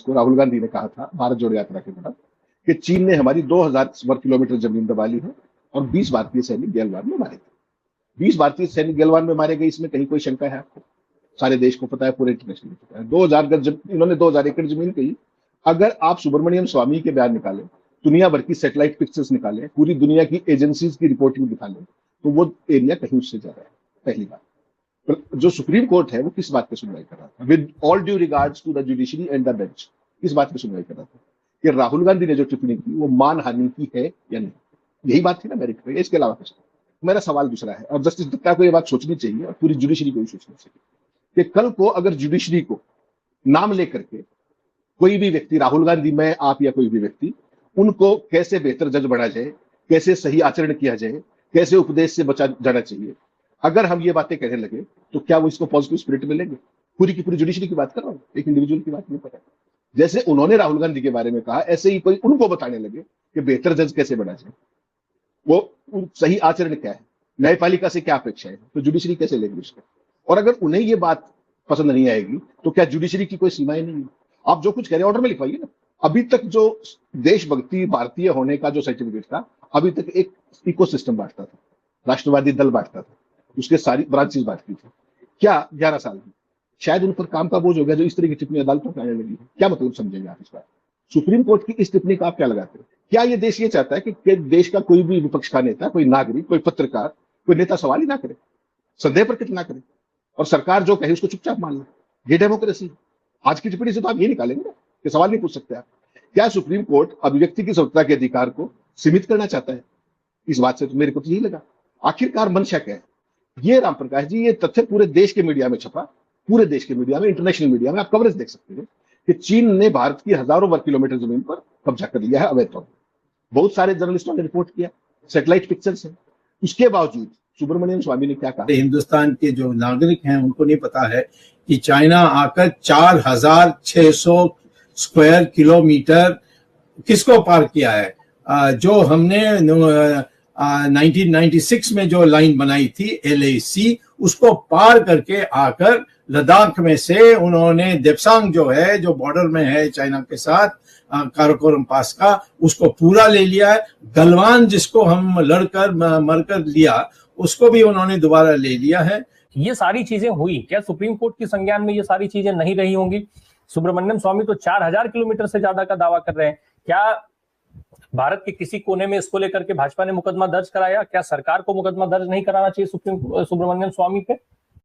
को राहुल गांधी ने कहा था भारत जोड़ो यात्रा के दौरान कि चीन ने हमारी 2000 वर्ग किलोमीटर जमीन दबा ली है और 20 भारतीय सैनिक गलवान में मारे गए। 20 भारतीय सैनिक गलवान में मारे गए, इसमें कहीं कोई शंका है आपको? सारे देश को पता है, पूरे इंटरनेशनल को पता है। 2000 गज इन्होंने 2000 एकड़ जमीन कही। अगर आप सुब्रमण्यम स्वामी के बयान निकालें, दुनिया भर की सैटेलाइट पिक्चर्स निकालें, पूरी दुनिया की एजेंसीज की रिपोर्टिंग निकालें, तो वो एरिया कहीं उससे ज्यादा है। पहली बात। जो सुप्रीम कोर्ट है वो किस बात पे सुनवाई कर रहा था? With all due regards to the judiciary and the bench, किस बात पे सुनवाई कर रहा था? कि राहुल गांधी ने जो टिप्पणी की वो मानहानि की है या नहीं? यही बात थी ना मेरिट पे, इसके अलावा कुछ नहीं। मेरा सवाल दूसरा है, और जस्टिस दत्ता को ये बात सोचनी चाहिए और पूरी जुडिशरी को भी सोचनी चाहिए कि कल को अगर जुडिशरी को नाम लेकर के कोई भी व्यक्ति, राहुल गांधी, मैं, आप या कोई भी व्यक्ति, उनको कैसे बेहतर जज बना जाए, कैसे सही आचरण किया जाए, कैसे उपदेश से बचा जाना चाहिए, अगर हम ये बातें कहने लगे तो क्या वो इसको पॉजिटिव स्पिरिट में लेंगे? पूरी की पूरी जुडिशरी की बात कर रहा हूं, एक इंडिविजुअल की बात नहीं कर रहा। जैसे उन्होंने राहुल गांधी के बारे में कहा, ऐसे ही कोई उनको बताने लगे कि बेहतर जज कैसे बना जाए, वो सही आचरण क्या है, न्यायपालिका से क्या अपेक्षा है, तो जुडिशरी कैसे लेंगे उसको? और अगर उन्हें ये बात पसंद नहीं आएगी तो क्या जुडिशरी की कोई सीमाएं नहीं है? आप जो कुछ कह रहे हैं ऑर्डर में लिखवाइए ना। अभी तक जो देशभक्ति, भारतीय होने का जो सर्टिफिकेट था, अभी तक एक इकोसिस्टम बांटता था, राष्ट्रवादी दल बांटता था, उसके सारी ब्रांचेस बांटती थी। क्या 11 साल में शायद उन पर काम का बोझ हो गया, जो इस तरह की टिप्पणी अदालतों में आने लगी है? क्या मतलब समझेंगे आप इस बात? सुप्रीम कोर्ट की इस टिप्पणी का आप क्या लगाते हैं? क्या ये देश ये चाहता है कि देश का कोई भी विपक्ष का नेता, कोई नागरिक, कोई पत्रकार, कोई नेता सवाल ही ना करे, संदेह पर कितना करे, और सरकार जो कहे उसको चुपचाप मान ले? ये डेमोक्रेसी? आज की टिप्पणी से तो आप ये निकालेंगे ना कि सवाल नहीं पूछ सकते आप। क्या सुप्रीम कोर्ट अभिव्यक्ति की स्वतंत्रता के अधिकार को सीमित करना चाहता है? इस बात से तो मेरे को तो यही लगा। आखिरकार मंशा क्या है? ये राम प्रकाश जी, ये तथ्य पूरे देश के मीडिया में छपा, पूरे देश के मीडिया में, इंटरनेशनल मीडिया में आप कवरेज देख सकते हैं कि चीन ने भारत की हजारों वर्ग किलोमीटर जमीन पर कब्जा कर लिया है अवैध तौर पर। बहुत सारे जर्नलिस्टों ने रिपोर्ट किया, सैटेलाइट पिक्चर्स है। उसके बावजूद सुब्रमण्यम स्वामी ने क्या कहा? हिंदुस्तान के जो नागरिक हैं उनको नहीं पता है कि चाइना आकर 4600 स्क्वायर किलोमीटर किसको पार किया है। जो हमने 1996 में जो लाइन बनाई थी LAC, उसको पार करके आकर लद्दाख में से उन्होंने देप्सांग जो है, जो बॉर्डर में है चाइना के साथ, काराकोरम पास का, उसको पूरा ले लिया है। गलवान जिसको हम लड़कर मरकर लिया, उसको भी उन्होंने दोबारा ले लिया है। ये सारी चीजें हुई, क्या सुप्रीम कोर्ट के संज्ञान में ये सारी चीजें नहीं रही होंगी? सुब्रमण्यम स्वामी तो 4000 किलोमीटर से ज्यादा का दावा कर रहे हैं। क्या भारत के किसी कोने में इसको लेकर के भाजपा ने मुकदमा दर्ज कराया? क्या सरकार को मुकदमा दर्ज नहीं कराना चाहिए सुब्रमण्यम स्वामी पे?